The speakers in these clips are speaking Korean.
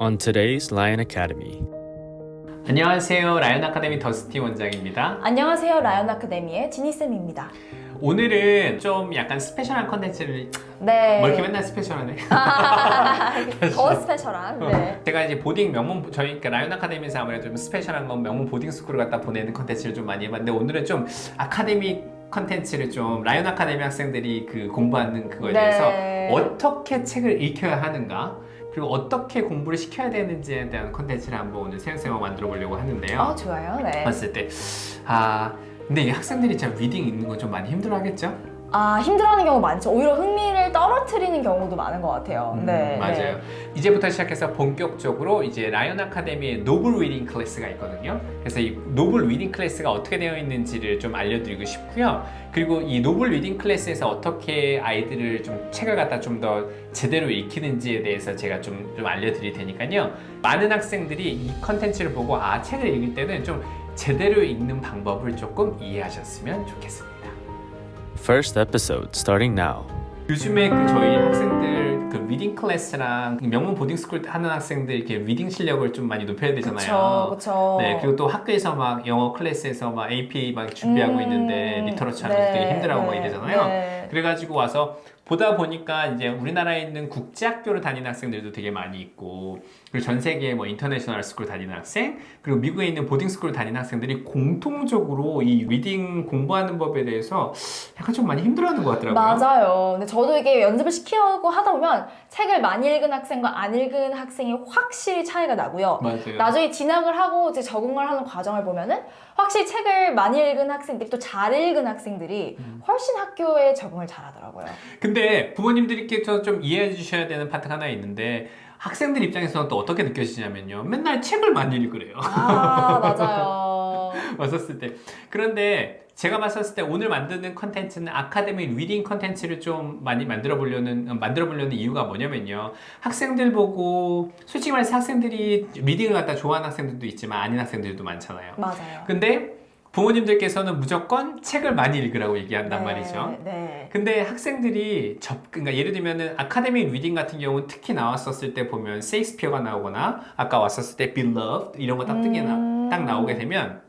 On today's Lion Academy. 안녕하세요. 라이언 아카데미 더스티 원장입니다. 안녕하세요. 라이언 아카데미의 지니쌤입니다. 오늘은 좀 약간 스페셜한 컨텐츠를 네. 뭐 이렇게 맨날 스페셜하네. 더 스페셜한. 네. 제가 이제 보딩 명문 저희 그러니까 라이언 아카데미에서 아무래도 좀 스페셜한 건 명문 보딩 스쿨을 갖다 보내는 컨텐츠를 좀 많이 해봤는데 오늘은 좀 아카데미 컨텐츠를 좀 라이언 아카데미 학생들이 그 공부하는 그거에 대해서 어떻게 책을 읽혀야 하는가 그리고 어떻게 공부를 시켜야 되는지에 대한 컨텐츠를 한번 오늘 생생하게 만들어 보려고 하는데요. 좋아요. 네. 봤을 때 근데 이 학생들이 진짜 리딩 읽는 거 좀 많이 힘들어 하겠죠? 힘들어하는 경우 많죠. 오히려 흥미를 떨어뜨리는 경우도 많은 것 같아요. 네. 맞아요. 네. 이제부터 시작해서 본격적으로 이제 라이언 아카데미의 노블 리딩 클래스가 있거든요. 그래서 이 노블 리딩 클래스가 어떻게 되어 있는지를 좀 알려드리고 싶고요. 그리고 이 노블 리딩 클래스에서 어떻게 아이들을 좀 책을 갖다 좀 더 제대로 읽히는지에 대해서 제가 좀 알려드릴 테니까요. 많은 학생들이 이 컨텐츠를 보고 책을 읽을 때는 좀 제대로 읽는 방법을 조금 이해하셨으면 좋겠습니다. First episode starting now. 요즘에 저희 학생들 그 리딩 클래스랑 명문 보딩 스쿨 하는 학생들 이렇게 리딩 실력을 좀 많이 높여야 되잖아요. 그렇죠. 네, 그리고 또 학교에서 막 영어 클래스에서 막 APA 막 준비하고 있는데 리터러처 하면서 되게 힘들어하고 막 이러잖아요. 네. 그래가지고 와서 보다 보니까 이제 우리나라에 있는 국제학교를 다니는 학생들도 되게 많이 있고 그리고 전 세계에 뭐 인터내셔널 스쿨 다니는 학생 그리고 미국에 있는 보딩 스쿨 다니는 학생들이 공통적으로 이 리딩 공부하는 법에 대해서 약간 좀 많이 힘들어하는 것 같더라고요. 맞아요. 근데 저도 이게 연습을 시키고 하다 보면 책을 많이 읽은 학생과 안 읽은 학생이 확실히 차이가 나고요. 맞아요. 나중에 진학을 하고 이제 적응을 하는 과정을 보면은 확실히 책을 많이 읽은 학생들이 또 잘 읽은 학생들이 훨씬 학교에 적응을 잘하더라고요. 근데 부모님들께서 좀 이해해 주셔야 되는 파트가 하나 있는데 학생들 입장에서는 또 어떻게 느껴지냐면요. 맨날 책을 많이 읽으래요. 맞아요. 왔었을 때. 그런데 제가 봤었을 때 오늘 만드는 컨텐츠는 아카데미 리딩 컨텐츠를 좀 많이 만들어 보려는 이유가 뭐냐면요. 학생들 보고 솔직히 말해서 학생들이 리딩을 갖다 좋아하는 학생들도 있지만 아닌 학생들도 많잖아요. 맞아요. 근데 부모님들께서는 무조건 책을 많이 읽으라고 얘기한단 말이죠. 네. 근데 학생들이 그러니까 예를 들면은 아카데믹 리딩 같은 경우는 특히 나왔었을 때 보면 세익스피어가 나오거나 아까 왔었을 때 Beloved 이런 거 딱 나오게 되면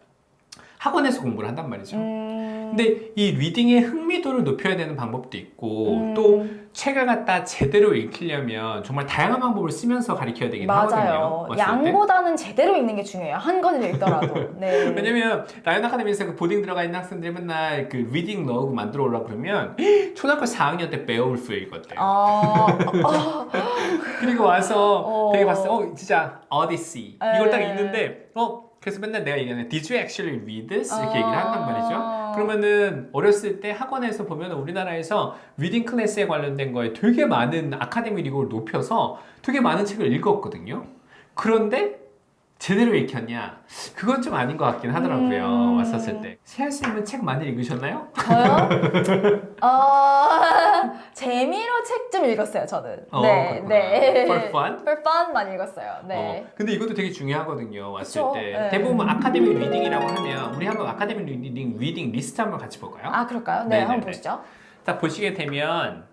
학원에서 공부를 한단 말이죠. 근데 이 리딩의 흥미도를 높여야 되는 방법도 있고 또 책을 갖다 제대로 읽히려면 정말 다양한 방법을 쓰면서 가르쳐야 되긴 하거든요. 맞아요. 양보다는 제대로 읽는 게 중요해요. 한 권을 읽더라도. 네. 왜냐면 라이언 아카데미에서 그 보딩 들어가 있는 학생들이 맨날 그 리딩 러그 만들어 오려고 그러면 초등학교 4학년 때 베어울프 읽었대요. 그리고 와서 되게 봤어요. 진짜 오디시 이걸 딱 읽는데 그래서 맨날 내가 얘기하는 Did you actually read this? 이렇게 얘기를 한단 말이죠. 그러면은 어렸을 때 학원에서 보면 우리나라에서 리딩 클래스에 관련된 거에 되게 많은 아카데미 리그를 높여서 되게 많은 책을 읽었거든요. 그런데 제대로 읽혔냐? 그건 좀 아닌 것 같긴 하더라고요. 왔었을 때. 세아쌤은 책 많이 읽으셨나요? 저요? 재미로 책 좀 읽었어요, 저는. 네. For fun? For fun 많이 읽었어요. 네. 근데 이것도 되게 중요하거든요. 왔을 그쵸? 때. 네. 대부분 아카데믹 리딩이라고 하면 우리 한번 아카데믹 리딩 리스트 한번 같이 볼까요? 그럴까요? 네, 한번 네네네. 보시죠. 딱 보시게 되면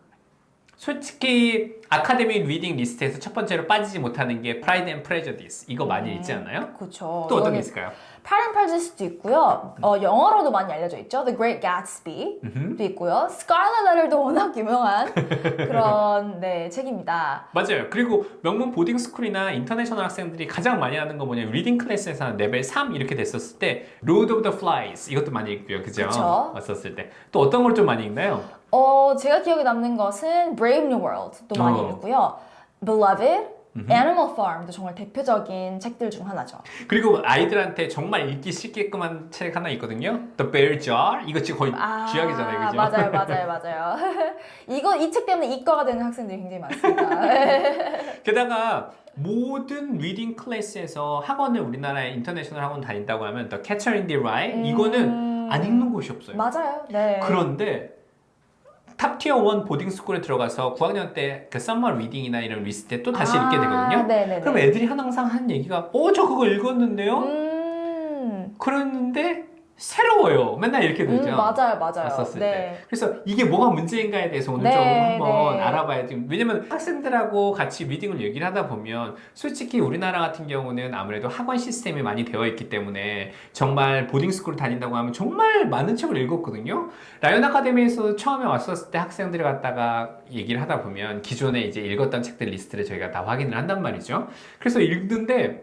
솔직히 아카데믹 리딩 리스트에서 첫 번째로 빠지지 못하는 게 Pride and Prejudice 이거 많이 읽지 않나요? 그렇죠. 또 어떤 게 있을까요? Pride and Prejudice도 있고요. 영어로도 많이 알려져 있죠. The Great Gatsby도 있고요. Scarlet Letter도 워낙 유명한 그런 책입니다. 맞아요. 그리고 명문 보딩 스쿨이나 인터내셔널 학생들이 가장 많이 하는 거 뭐냐면 리딩 클래스에서 한 레벨 3 이렇게 됐었을 때 Lord of the Flies 이것도 많이 읽고요. 그죠? 그쵸. 왔었을 때. 또 어떤 걸 좀 많이 읽나요? 제가 기억에 남는 것은 Brave New World도 많이 읽고요. Beloved, Animal Farm도 정말 대표적인 책들 중 하나죠. 그리고 아이들한테 정말 읽기 쉽게끔 한 책 하나 있거든요. The Bear Jar. 이거 지금 거의 쥐약이잖아요. 그죠? 맞아요. 이 책 때문에 이과가 되는 학생들이 굉장히 많습니다. 게다가 모든 리딩 클래스에서 학원을 우리나라의 인터내셔널 학원 다닌다고 하면 The Catcher in the Rye 이거는 안 읽는 곳이 없어요. 맞아요. 네. 그런데 탑티어 1 보딩 스쿨에 들어가서 9학년 때 그 썸머 리딩이나 이런 리스트 때 또 다시 읽게 되거든요. 네네네. 그럼 애들이 항상 하는 얘기가 저 그거 읽었는데요? 그랬는데 새로워요. 맨날 이렇게 되죠. 맞아요. 왔었을 네. 때. 그래서 이게 뭐가 문제인가에 대해서 오늘 네, 좀 한번 네. 알아봐야 돼요. 왜냐면 학생들하고 같이 리딩을 얘기를 하다 보면 솔직히 우리나라 같은 경우는 아무래도 학원 시스템이 많이 되어 있기 때문에 정말 보딩스쿨을 다닌다고 하면 정말 많은 책을 읽었거든요. 라이언 아카데미에서 처음에 왔었을 때 학생들이 갔다가 얘기를 하다 보면 기존에 이제 읽었던 책들 리스트를 저희가 다 확인을 한단 말이죠. 그래서 읽는데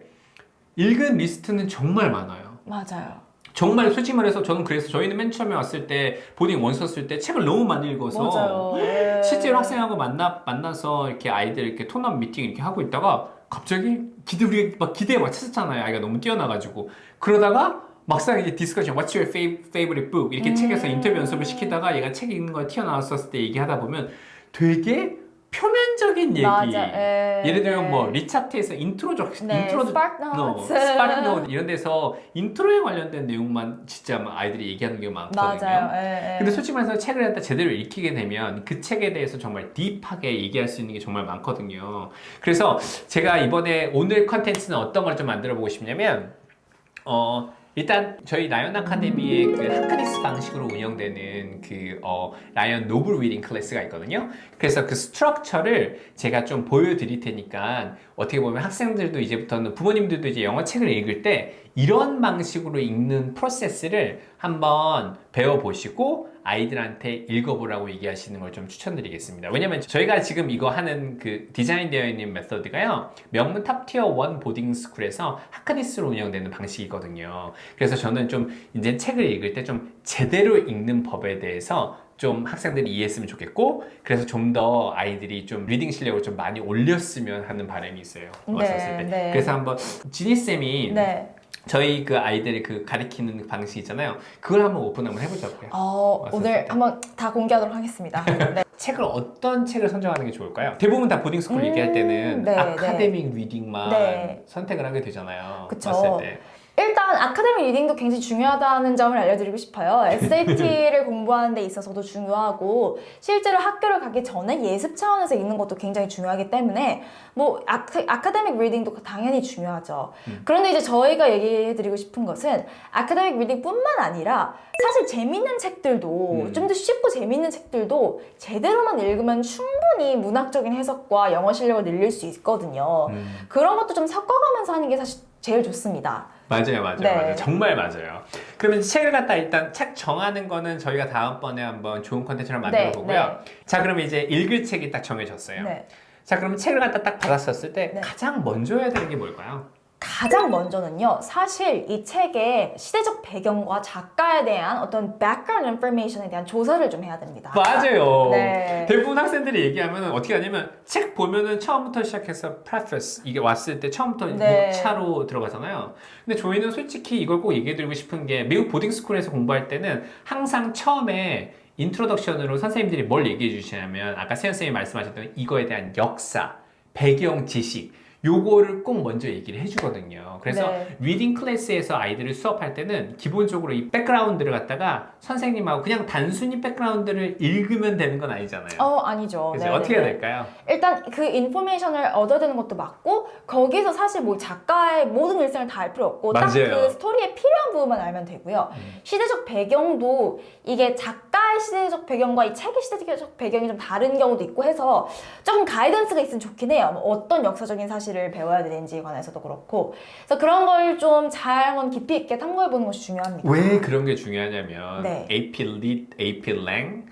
읽은 리스트는 정말 많아요. 맞아요. 정말 솔직히 말해서 저는 그래서 저희는 맨 처음에 왔을 때 보딩 원 썼을 때 책을 너무 많이 읽어서 맞아요. 네. 실제로 학생하고 만나서 이렇게 아이들 이렇게 톤업 미팅 이렇게 하고 있다가 갑자기 우리 막 기대에 맞췄잖아요. 아이가 너무 뛰어나가지고 그러다가 막상 이제 디스커션 What's your favorite book 이렇게 책에서 인터뷰 연습을 시키다가 얘가 책 읽는 거에 튀어나왔었을 때 얘기하다 보면 되게 표면적인 얘기. 맞아. 예를 들면 뭐 리차트에서 인트로 스파크 노트 이런 데서 인트로에 관련된 내용만 진짜 막 아이들이 얘기하는 게 많거든요. 맞아요. 근데 솔직히 말해서 책을 갖다 제대로 읽히게 되면 그 책에 대해서 정말 딥하게 얘기할 수 있는 게 정말 많거든요. 그래서 제가 이번에 오늘 컨텐츠는 어떤 걸 좀 만들어 보고 싶냐면 일단 저희 라이언 아카데미의 그 하크니스 방식으로 운영되는 그 라이언 노블 리딩 클래스가 있거든요. 그래서 그 스트럭처를 제가 좀 보여드릴 테니까 어떻게 보면 학생들도 이제부터는 부모님들도 이제 영어 책을 읽을 때 이런 방식으로 읽는 프로세스를 한번 배워보시고 아이들한테 읽어보라고 얘기하시는 걸 좀 추천드리겠습니다. 왜냐면 저희가 지금 이거 하는 그 디자인되어 있는 메서드가요. 명문 탑티어 1 보딩스쿨에서 하크니스로 운영되는 방식이거든요. 그래서 저는 좀 이제 책을 읽을 때 좀 제대로 읽는 법에 대해서 좀 학생들이 이해했으면 좋겠고 그래서 좀 더 아이들이 좀 리딩 실력을 좀 많이 올렸으면 하는 바람이 있어요. 왔었을 때. 네. 그래서 한번 지니쌤이 네. 저희 그 아이들이 그 가리키는 방식 있잖아요. 그걸 한번 오픈 한번 해보자고요. 오늘 때. 한번 다 공개하도록 하겠습니다. 네. 책을 어떤 책을 선정하는 게 좋을까요? 대부분 다 보딩스쿨 얘기할 때는 네, 아카데믹 리딩만 네. 선택을 하게 되잖아요. 그쵸. 왔을 때. 일단 아카데미 리딩도 굉장히 중요하다는 점을 알려드리고 싶어요. SAT를 공부하는 데 있어서도 중요하고 실제로 학교를 가기 전에 예습 차원에서 읽는 것도 굉장히 중요하기 때문에 뭐 아카데믹 리딩도 당연히 중요하죠. 그런데 이제 저희가 얘기해드리고 싶은 것은 아카데믹 리딩뿐만 아니라 사실 재밌는 책들도 좀 더 쉽고 재밌는 책들도 제대로만 읽으면 충분히 문학적인 해석과 영어 실력을 늘릴 수 있거든요. 그런 것도 좀 섞어가면서 하는 게 사실 제일 좋습니다. 맞아요. 네. 정말 맞아요. 그러면 책을 갖다 일단 책 정하는 거는 저희가 다음번에 한번 좋은 컨텐츠를 만들어 보고요. 자, 그러면 이제 읽을 책이 딱 정해졌어요. 네. 자, 그러면 책을 갖다 딱 받았었을 때 네. 가장 먼저 해야 되는 게 뭘까요? 가장 먼저는요, 사실 이 책의 시대적 배경과 작가에 대한 어떤 background information에 대한 조사를 좀 해야 됩니다. 맞아요. 네. 대부분 학생들이 얘기하면 어떻게 하냐면 책 보면은 처음부터 시작해서 preface 이게 왔을 때 처음부터 네. 목차로 들어가잖아요. 근데 저희는 솔직히 이걸 꼭 얘기해드리고 싶은 게 미국 보딩스쿨에서 공부할 때는 항상 처음에 인트로덕션으로 선생님들이 뭘 얘기해 주시냐면 아까 세연 선생님이 말씀하셨던 이거에 대한 역사, 배경 지식 요거를 꼭 먼저 얘기를 해주거든요. 그래서 네. 리딩 클래스에서 아이들을 수업할 때는 기본적으로 이 백그라운드를 갖다가 선생님하고 그냥 단순히 백그라운드를 읽으면 되는 건 아니잖아요. 아니죠. 그래서 네, 어떻게 네. 해야 될까요? 일단 그 인포메이션을 얻어야 되는 것도 맞고 거기서 사실 뭐 작가의 모든 일생을 다 알 필요 없고 딱 맞아요. 그 스토리에 필요한 부분만 알면 되고요. 시대적 배경도 이게 작가의 시대적 배경과 이 책의 시대적 배경이 좀 다른 경우도 있고 해서 조금 가이던스가 있으면 좋긴 해요. 뭐 어떤 역사적인 사실을 배워야 되는지에 관해서도 그렇고 그래서 그런 걸 좀 잘 한번 깊이 있게 탐구해 보는 것이 중요합니다. 왜 그런 게 중요하냐면 네. AP Lit, AP Lang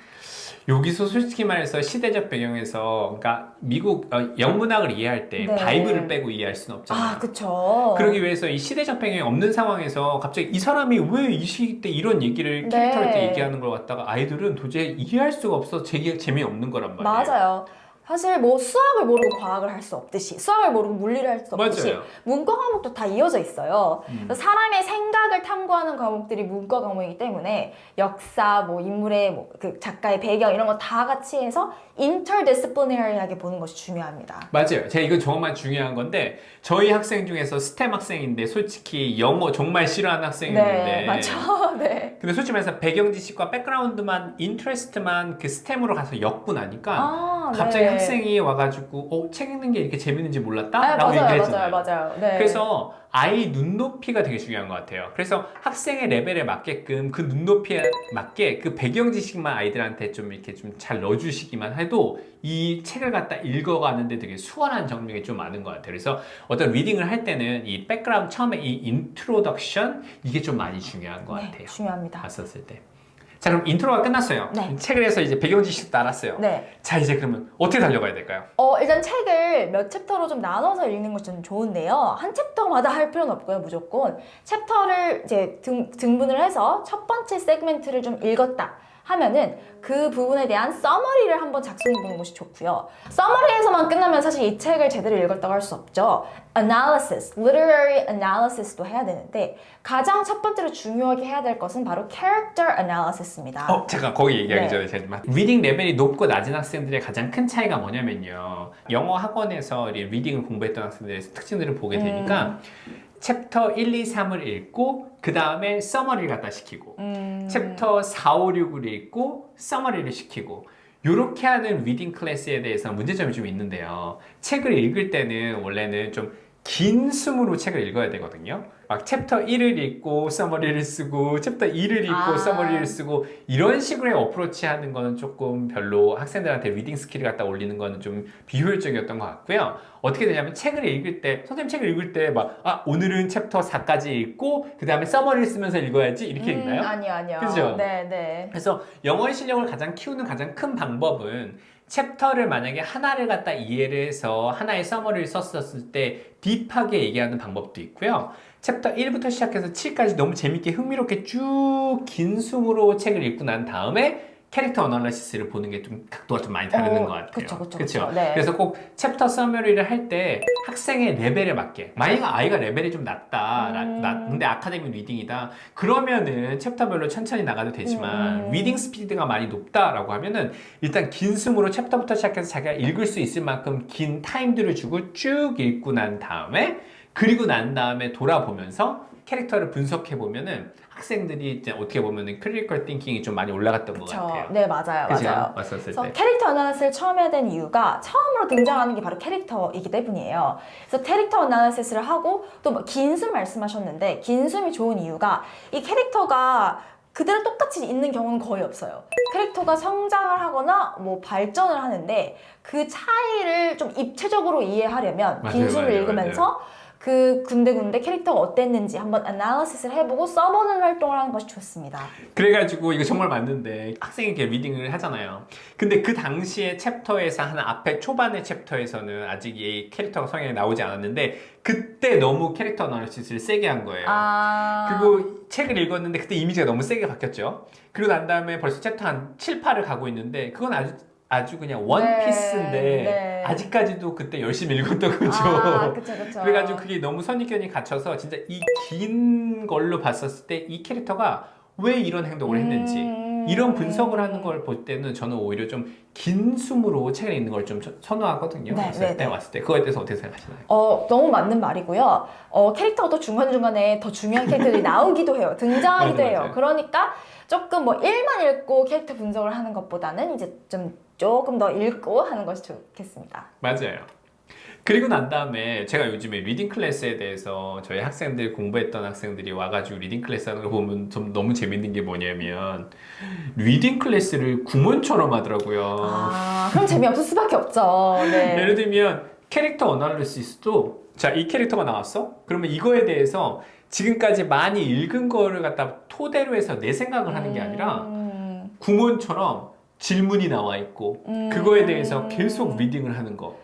여기서 솔직히 말해서 시대적 배경에서 그러니까 미국 영문학을 이해할 때 네. 바이블을 빼고 이해할 수는 없잖아요. 그쵸. 그러기 위해서 이 시대적 배경이 없는 상황에서 갑자기 이 사람이 왜 이 시기 때 이런 얘기를 네. 캐릭터한테 얘기하는 걸 갖다가 아이들은 도저히 이해할 수가 없어 재미없는 거란 말이에요. 맞아요. 사실 뭐 수학을 모르고 과학을 할 수 없듯이 수학을 모르고 물리를 할 수 없듯이 맞아요. 문과 과목도 다 이어져 있어요. 그래서 사람의 생각을 탐구하는 과목들이 문과 과목이기 때문에 역사, 뭐 인물의 뭐 그 작가의 배경 이런 거 다 같이 해서 interdisciplinary하게 보는 것이 중요합니다. 맞아요. 제가 이건 정말 중요한 건데 저희 학생 중에서 스템 학생인데 솔직히 영어 정말 싫어하는 학생이었는데 네, 맞죠. 네. 근데 솔직히 말해서 배경 지식과 백그라운드만 인트레스트만 그 스템으로 가서 엮고 나니까 갑자기 네. 학생이 와가지고 책 읽는 게 이렇게 재밌는지 몰랐다? 아, 라고 맞아요, 얘기했잖아요. 맞아요. 네. 그래서 아이 눈높이가 되게 중요한 것 같아요. 그래서 학생의 레벨에 맞게끔 그 눈높이에 맞게 그 배경 지식만 아이들한테 좀 이렇게 좀 잘 넣어주시기만 해도 이 책을 갖다 읽어가는데 되게 수월한 점이 좀 많은 것 같아요. 그래서 어떤 리딩을 할 때는 이 백그라운드 처음에 이 인트로덕션 이게 좀 많이 중요한 것 네, 같아요. 중요합니다. 봤었을 때. 자, 그럼 인트로가 끝났어요. 네. 책을 해서 이제 배경 지식도 알았어요. 네. 자, 이제 그러면 어떻게 달려가야 될까요? 일단 책을 몇 챕터로 좀 나눠서 읽는 것이 좀 좋은데요. 한 챕터마다 할 필요는 없고요, 무조건. 챕터를 이제 등분을 해서 첫 번째 세그멘트를 좀 읽었다 하면은 그 부분에 대한 서머리를 한번 작성해 보는 것이 좋고요. 서머리에서만 끝나면 사실 이 책을 제대로 읽었다고 할 수 없죠. Analysis, literary analysis도 해야 되는데 가장 첫 번째로 중요하게 해야 될 것은 바로 character analysis입니다. 제가 거기 얘기하기 네. 전에 리딩 레벨이 높고 낮은 학생들의 가장 큰 차이가 뭐냐면요. 영어 학원에서 리딩을 공부했던 학생들의 특징들을 보게 되니까 챕터 1, 2, 3을 읽고 그 다음에 서머리를 갖다 시키고 챕터 4, 5, 6을 읽고 서머리를 시키고 이렇게 하는 리딩 클래스에 대해서는 문제점이 좀 있는데요. 책을 읽을 때는 원래는 좀 긴 숨으로 책을 읽어야 되거든요. 막 챕터 1을 읽고 서머리를 쓰고 챕터 2를 읽고 서머리를 쓰고 이런 식으로의 어프로치 하는 거는 조금 별로 학생들한테 리딩 스킬을 갖다 올리는 거는 좀 비효율적이었던 것 같고요. 어떻게 되냐면 책을 읽을 때 선생님 책을 읽을 때 막 오늘은 챕터 4까지 읽고 그 다음에 서머리를 쓰면서 읽어야지 이렇게 읽나요? 아니요. 그죠? 네. 그래서 영어의 실력을 가장 키우는 가장 큰 방법은 챕터를 만약에 하나를 갖다 이해를 해서 하나의 서머리를 썼을 때 딥하게 얘기하는 방법도 있고요. 챕터 1부터 시작해서 7까지 너무 재밌게 흥미롭게 쭉 긴 숨으로 책을 읽고 난 다음에 캐릭터 어널리시스를 보는 게 좀 각도가 좀 많이 다르는 것 같아요. 그쵸. 네. 그래서 꼭 챕터 서머리를 할 때 학생의 레벨에 맞게 만약 아이가 레벨이 좀 낮다 근데 아카데미 리딩이다 그러면은 챕터별로 천천히 나가도 되지만 리딩 스피드가 많이 높다라고 하면은 일단 긴 숨으로 챕터부터 시작해서 자기가 읽을 수 있을 만큼 긴 타임들을 주고 쭉 읽고 난 다음에 그리고 난 다음에 돌아보면서 캐릭터를 분석해 보면은 학생들이 이제 어떻게 보면은 크리티컬 띵킹이 좀 많이 올라갔던 것 같아요. 네, 맞아요. 왔었을 그래서 때. 캐릭터 어나리시스를 처음 해야 되는 이유가 처음으로 등장하는 게 바로 캐릭터이기 때문이에요. 그래서 캐릭터 어나리시스를 하고 또 긴 숨 말씀하셨는데 긴 숨이 좋은 이유가 이 캐릭터가 그대로 똑같이 있는 경우는 거의 없어요. 캐릭터가 성장을 하거나 뭐 발전을 하는데 그 차이를 좀 입체적으로 이해하려면 긴 숨을 읽으면서 그 군데군데 캐릭터가 어땠는지 한번 애널리시스를 해보고 써보는 활동을 하는 것이 좋습니다. 그래가지고 이거 정말 맞는데 학생이 이렇게 리딩을 하잖아요. 근데 그 당시에 챕터에서 한 앞에 초반의 챕터에서는 아직 이 캐릭터가 성향이 나오지 않았는데 그때 너무 캐릭터 애널리시스를 세게 한 거예요. 그리고 책을 읽었는데 그때 이미지가 너무 세게 바뀌었죠. 그리고 난 다음에 벌써 챕터 한 7, 8을 가고 있는데 그건 아주 그냥 원피스인데 아직까지도 그때 열심히 읽었던 거죠. 그쵸. 그래가지고 그게 너무 선입견이 갇혀서 진짜 이 긴 걸로 봤었을 때 이 캐릭터가 왜 이런 행동을 했는지 이런 분석을 하는 걸 볼 때는 저는 오히려 좀 긴 숨으로 책을 읽는 걸 좀 선호하거든요. 왔을 때 그거에 대해서 어떻게 생각하시나요? 너무 맞는 말이고요. 캐릭터가 또 중간중간에 더 중요한 캐릭터들이 나오기도 해요. 등장하기도 해요. 그러니까 조금 뭐 1만 읽고 캐릭터 분석을 하는 것보다는 이제 조금 더 읽고 하는 것이 좋겠습니다. 맞아요. 그리고 난 다음에 제가 요즘에 리딩 클래스에 대해서 저희 학생들 공부했던 학생들이 와가지고 리딩 클래스 하는 거 보면 좀 너무 재밌는 게 뭐냐면 리딩 클래스를 구몬처럼 하더라고요. 그럼 재미없을 수밖에 없죠. 네. 예를 들면 캐릭터 어널리시스도 자, 이 캐릭터가 나왔어? 그러면 이거에 대해서 지금까지 많이 읽은 거를 갖다 토대로 해서 내 생각을 하는 게 아니라 구몬처럼 질문이 나와 있고 그거에 대해서 계속 리딩을 하는 거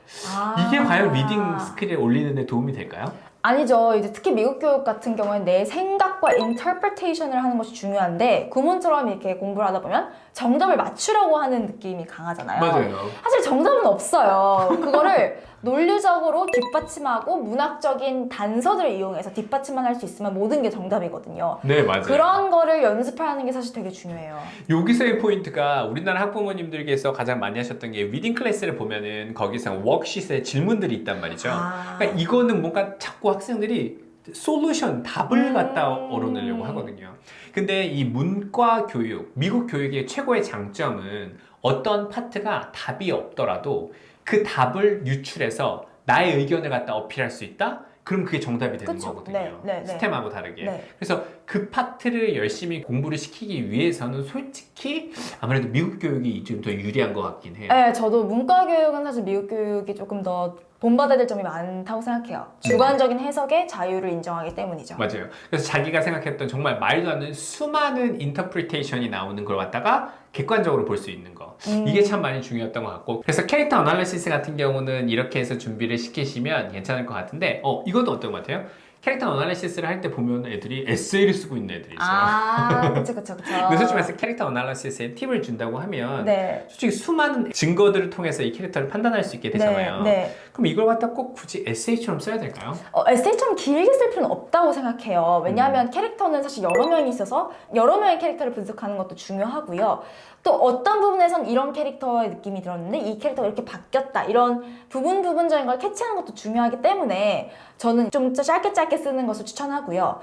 이게 과연 리딩 스킬에 올리는 데 도움이 될까요? 아니죠. 이제 특히 미국 교육 같은 경우에는 내 생각과 인터프리테이션을 하는 것이 중요한데 구몬처럼 이렇게 공부를 하다 보면 정답을 맞추려고 하는 느낌이 강하잖아요. 맞아요. 사실 정답은 없어요. 그거를 논리적으로 뒷받침하고 문학적인 단서들을 이용해서 뒷받침만 할 수 있으면 모든 게 정답이거든요. 네, 맞아요. 그런 거를 연습하는 게 사실 되게 중요해요. 여기서의 포인트가 우리나라 학부모님들께서 가장 많이 하셨던 게 리딩 클래스를 보면은 거기서 워크시트에 질문들이 있단 말이죠. 그러니까 이거는 뭔가 자꾸 학생들이 솔루션, 답을 갖다 얻어내려고 하거든요. 근데 이 문과 교육, 미국 교육의 최고의 장점은 어떤 파트가 답이 없더라도 그 답을 유출해서 나의 의견을 갖다 어필할 수 있다? 그럼 그게 정답이 되는 그쵸. 거거든요. 네. 스템하고 다르게. 네. 그래서 그 파트를 열심히 공부를 시키기 위해서는 솔직히 아무래도 미국 교육이 좀 더 유리한 것 같긴 해요. 네, 저도 문과 교육은 사실 미국 교육이 조금 더 본받아야 될 점이 많다고 생각해요. 주관적인 해석의 자유를 인정하기 때문이죠. 맞아요. 그래서 자기가 생각했던 정말 말도 안 되는 수많은 인터프리테이션이 나오는 걸 갖다가 객관적으로 볼 수 있는 거. 이게 참 많이 중요했던 것 같고. 그래서 캐릭터 어널리시스 같은 경우는 이렇게 해서 준비를 시키시면 괜찮을 것 같은데 이것도 어떤 것 같아요? 캐릭터 어널리시스를 할 때 보면 애들이 에세이를 쓰고 있는 애들이 있어요. 아, 그쵸. 근데 솔직히 말해서 캐릭터 어널리시스에 팁을 준다고 하면 네. 솔직히 수많은 증거들을 통해서 이 캐릭터를 판단할 수 있게 되잖아요. 네. 그럼 이걸 갖다 꼭 굳이 에세이처럼 써야 될까요? 에세이처럼 길게 쓸 필요는 없다고 생각해요. 왜냐하면 캐릭터는 사실 여러 명이 있어서 여러 명의 캐릭터를 분석하는 것도 중요하고요. 또 어떤 부분에선 이런 캐릭터의 느낌이 들었는데 이 캐릭터가 이렇게 바뀌었다. 이런 부분적인 걸 캐치하는 것도 중요하기 때문에 저는 좀 짧게 쓰는 것을 추천하고요.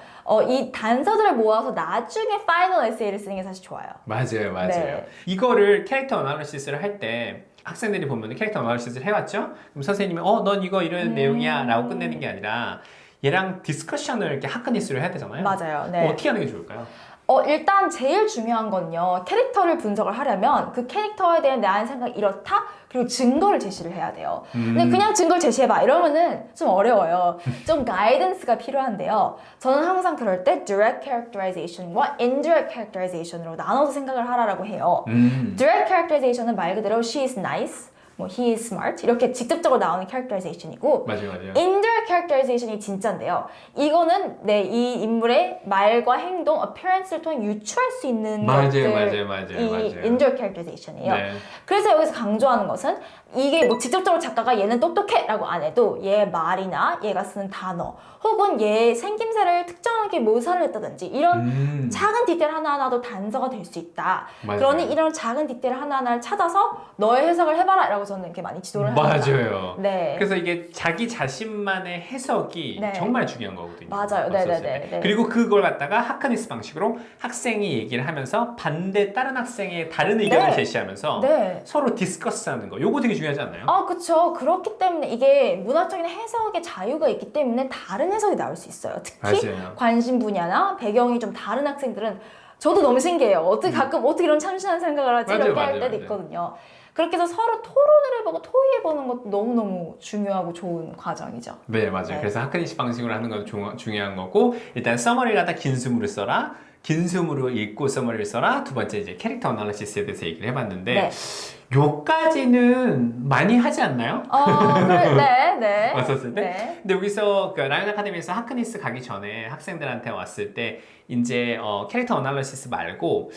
이 단서들을 모아서 나중에 파이널 에세이를 쓰는 게 사실 좋아요. 맞아요. 네. 이거를 캐릭터 어널리시스를 할 때 학생들이 보면 캐릭터 어널리시스를 해왔죠? 그럼 선생님이 넌 이거 이런 내용이야 라고 끝내는 게 아니라 얘랑 디스커션을 이렇게 하크니스로 해야 되잖아요. 맞아요. 네. 어떻게 하는 게 좋을까요? 일단 제일 중요한 건요. 캐릭터를 분석을 하려면 그 캐릭터에 대한 나의 생각이 이렇다? 그리고 증거를 제시를 해야 돼요. 근데 그냥 증거를 제시해봐 이러면은 좀 어려워요. 좀 가이던스가 필요한데요. 저는 항상 그럴 때 direct characterization과 indirect characterization으로 나눠서 생각을 하라고 해요. direct characterization은 말 그대로 she is nice, he is smart 이렇게 직접적으로 나오는 characterization이고 맞아요. indirect characterization이 진짜인데요. 이거는 이 인물의 말과 행동, appearance를 통해 유추할 수 있는 것들 이 indirect characterization이에요. 네. 그래서 여기서 강조하는 것은 이게 뭐 직접적으로 작가가 얘는 똑똑해 라고 안 해도 얘의 말이나 얘가 쓰는 단어 혹은 얘의 생김새를 특정하게 묘사를 했다든지 이런 작은 디테일 하나하나도 단서가 될 수 있다. 맞아요. 그러니 이런 작은 디테일 하나하나를 찾아서 너의 해석을 해봐라 라고 저는 이렇게 많이 지도를 합니다. 맞아요. 네. 그래서 이게 자기 자신만의 해석이 네. 정말 중요한 거거든요. 맞아요. 네네네. 그리고 그걸 갖다가 하크니스 방식으로 학생이 얘기를 하면서 다른 학생의 다른 의견을 네. 제시하면서 네. 서로 디스커스하는 거. 요거 되게 중요하지 않나요? 그쵸. 그렇기 때문에 이게 문화적인 해석의 자유가 있기 때문에 다른 해석이 나올 수 있어요. 특히 맞아요. 관심 분야나 배경이 좀 다른 학생들은 저도 너무 신기해요. 어떻게 가끔 어떻게 이런 참신한 생각을 하지? 이렇게 할 때도 있거든요. 그렇게 해서 서로 토론을 해보고 토의해보는 것도 너무너무 중요하고 좋은 과정이죠. 네, 맞아요. 네. 그래서 하크니스 방식으로 하는 건 중요한 거고 일단 서머리를 하다 긴 숨으로 써라. 긴 숨으로 읽고 서머리를 써라. 두 번째 이제 캐릭터 어널리시스에 대해서 얘기를 해봤는데 네. 요까지는 많이 하지 않나요? 네. 왔었을 때? 네. 근데 여기서 그 라이언 아카데미에서 하크니스 가기 전에 학생들한테 왔을 때 이제 캐릭터 어널리시스 말고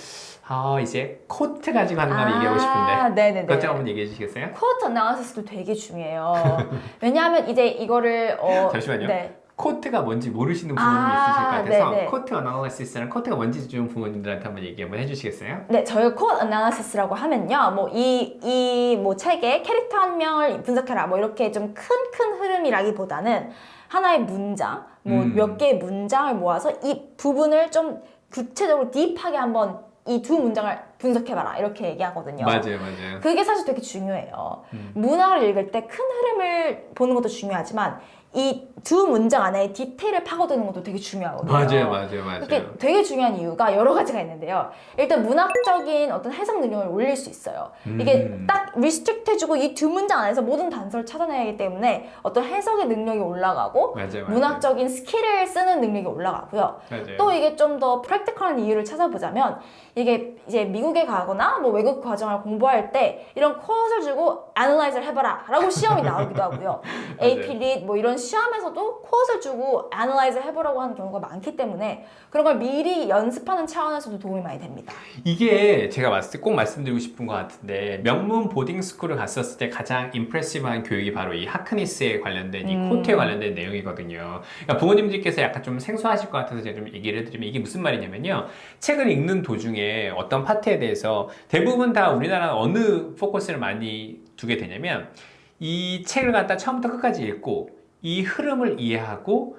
이제 코트 가지고 하는 걸 얘기하고 싶은데 네네네. 그것 좀 한번 얘기해 주시겠어요? 쿼트 어나리시스도 되게 중요해요. 왜냐하면 이제 이거를 잠시만요. 네. 코트가 뭔지 모르시는 부모님이 있으실 것 같아서 네네. 코트 어널리시스랑 코트가 뭔지 좀 부모님들한테 한번 얘기 한번 해주시겠어요? 네, 저희 쿼트 어나리시스라고 하면요. 이 책의 캐릭터 한 명을 분석해라. 뭐 이렇게 좀 큰 흐름이라기보다는 하나의 문장, 몇 개의 문장을 모아서 이 부분을 좀 구체적으로 딥하게 한번 이 두 문장을 분석해봐라. 이렇게 얘기하거든요. 맞아요. 그게 사실 되게 중요해요. 문학을 읽을 때 큰 흐름을 보는 것도 중요하지만 이 두 문장 안에 디테일을 파고드는 것도 되게 중요하거든요. 맞아요. 이게 되게 중요한 이유가 여러 가지가 있는데요. 일단 문학적인 어떤 해석 능력을 올릴 수 있어요. 이게 딱 리스트릭트 해주고 이 두 문장 안에서 모든 단서를 찾아내야 하기 때문에 어떤 해석의 능력이 올라가고 맞아요. 문학적인 스킬을 쓰는 능력이 올라가고요. 맞아요. 또 이게 좀 더 프랙티컬한 이유를 찾아보자면 이게 이제 미국에 가거나 뭐 외국 과정을 공부할 때 이런 컷을 주고 애널라이즈를 해봐라 라고 시험이 나오기도 하고요. AP lit 뭐 이런 시험에서도 컷을 주고 애널라이즈를 해보라고 하는 경우가 많기 때문에 그런 걸 미리 연습하는 차원에서도 도움이 많이 됩니다. 이게 제가 봤을 때 꼭 말씀드리고 싶은 것 같은데 명문 보딩스쿨을 갔었을 때 가장 임프레시브한 교육이 바로 이 하크니스에 관련된 이 코트에 관련된 내용이거든요. 그러니까 부모님들께서 약간 좀 생소하실 것 같아서 제가 좀 얘기를 해드리면 이게 무슨 말이냐면요. 책을 읽는 도중에 어떤 파트에 대해서 대부분 다 우리나라는 어느 포커스를 많이 두게 되냐면 이 책을 갖다 처음부터 끝까지 읽고 이 흐름을 이해하고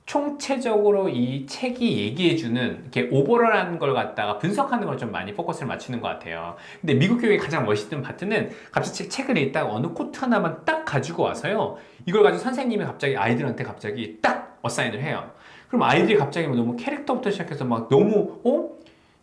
총체적으로 이 책이 얘기해주는 이렇게 오버럴한 걸 갖다가 분석하는 걸 좀 많이 포커스를 맞추는 것 같아요. 근데 미국 교육의 가장 멋있는 파트는 갑자기 책을 읽다가 어느 코트 하나만 딱 가지고 와서요. 이걸 가지고 선생님이 갑자기 아이들한테 갑자기 딱 어사인을 해요. 그럼 아이들이 갑자기 너무 캐릭터부터 시작해서 막 너무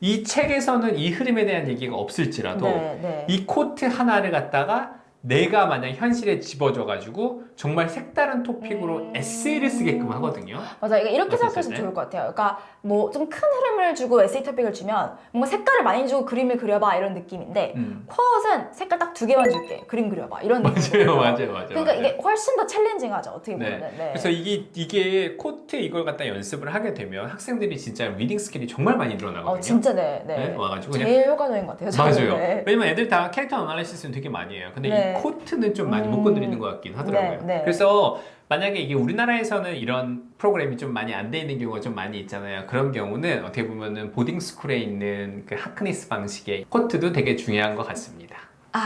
이 책에서는 이 흐름에 대한 얘기가 없을지라도 이 코트 하나를 갖다가 내가 만약 현실에 집어줘가지고 정말 색다른 토픽으로 에세이를 쓰게끔 하거든요. 맞아, 이렇게 어땠을 생각하시면 때? 좋을 것 같아요. 그러니까 뭐 좀 큰 흐름을 주고 에세이 토픽을 주면 뭔가 색깔을 많이 주고 그림을 그려봐 이런 느낌인데 쿼엇은 색깔 딱 2개만 줄게 그림 그려봐 이런 느낌이에요. 맞아요. 그러니까 맞아요. 이게 훨씬 더 챌린징하죠 어떻게 보면. 네. 그래서 이게 코트 이걸 갖다 연습을 하게 되면 학생들이 진짜 리딩 스킬이 정말 많이 늘어나거든요. 진짜 네. 와가지고 그냥 제일 효과적인 것 같아요. 저는. 맞아요. 네. 왜냐면 애들 다 캐릭터 어널리시스는 되게 많이 해요. 근데 네. 이 코트는 좀 많이 못 건드리는 것 같긴 하더라고요. 네. 그래서 만약에 이게 우리나라에서는 이런 프로그램이 좀 많이 안 돼 있는 경우가 좀 많이 있잖아요. 그런 경우는 어떻게 보면은 보딩 스쿨에 있는 그 하크니스 방식의 코트도 되게 중요한 것 같습니다.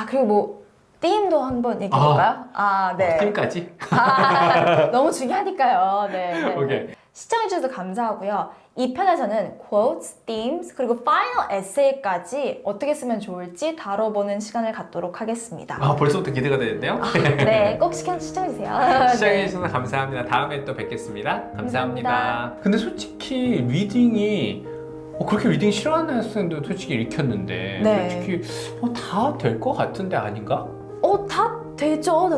그리고 뭐 띠임도 한번 얘기해볼까요? 네. 팀까지? 너무 중요하니까요. 네. 오케이. 시청해주셔서 감사하고요. 이 편에서는 quotes, themes, 그리고 final essay까지 어떻게 쓰면 좋을지 다뤄보는 시간을 갖도록 하겠습니다. 벌써부터 기대가 되는데요? 네, 꼭 시청해주세요. 시청해주셔서 감사합니다. 다음에 또 뵙겠습니다. 감사합니다. 감사합니다. 근데 솔직히 리딩이 그렇게 리딩 싫어하는 학생도 솔직히 읽혔는데 네. 솔직히 다 될 것 같은데 아닌가? 다 되죠.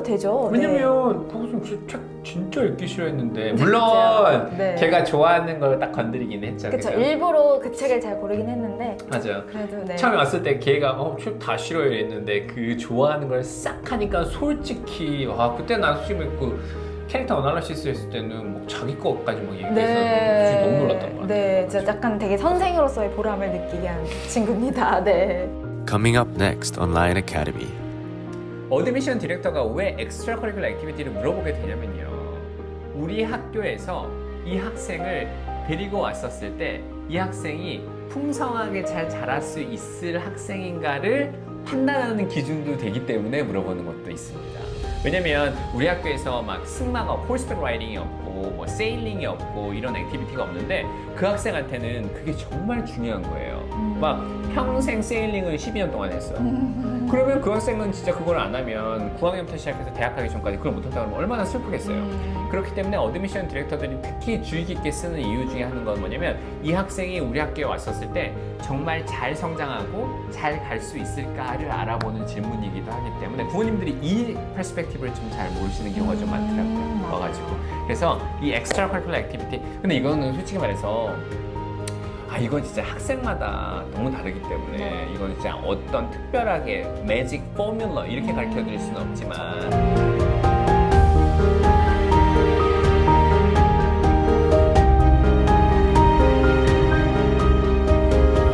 왜냐면 그거 좀 책 진짜 읽기 싫어했는데 물론 네. 제가 좋아하는 걸 딱 건드리긴 했죠. 그쵸. 그죠? 일부러 그 책을 잘 고르긴 했는데 맞아요. 그래도 네. 처음에 왔을 때 걔가 책 다 싫어요 했는데 그 좋아하는 걸 싹 하니까 솔직히 그때 난 솔직히 그 캐릭터 어널리시스 했을 때는 뭐 자기 거까지 막 얘기해서 너무 놀랐던 것 같아요. 네, 진짜 약간 되게 선생으로서의 보람을 느끼게 한 친구입니다. 네. Coming up next on Lion Academy. 어드미션 디렉터가 왜 엑스트라 커리큘러 액티비티를 물어보게 되냐면요. 우리 학교에서 이 학생을 데리고 왔었을 때 이 학생이 풍성하게 잘 자랄 수 있을 학생인가를 판단하는 기준도 되기 때문에 물어보는 것도 있습니다. 왜냐면 우리 학교에서 막 승마가 홀스백 라이딩이 없고 뭐 세일링이 없고 이런 액티비티가 없는데 그 학생한테는 그게 정말 중요한 거예요. 막 평생 세일링을 12년 동안 했어. 그러면 그 학생은 진짜 그걸 안 하면 9학년부터 시작해서 대학 가기 전까지 그걸 못한다 그러면 얼마나 슬프겠어요. 그렇기 때문에 어드미션 디렉터들이 특히 주의 깊게 쓰는 이유 중에 하는 건 뭐냐면 이 학생이 우리 학교에 왔었을 때 정말 잘 성장하고 잘 갈 수 있을까를 알아보는 질문이기도 하기 때문에 부모님들이 이 퍼스펙티브를 좀 잘 모르시는 경우가 좀 많더라고요. 와가지고 그래서 이 엑스트라 커리큘러 액티비티 근데 이거는 솔직히 말해서 이건 진짜 학생마다 너무 다르기 때문에 이건 진짜 어떤 특별하게 매직 포뮬러 이렇게 가르쳐 드릴 수는 없지만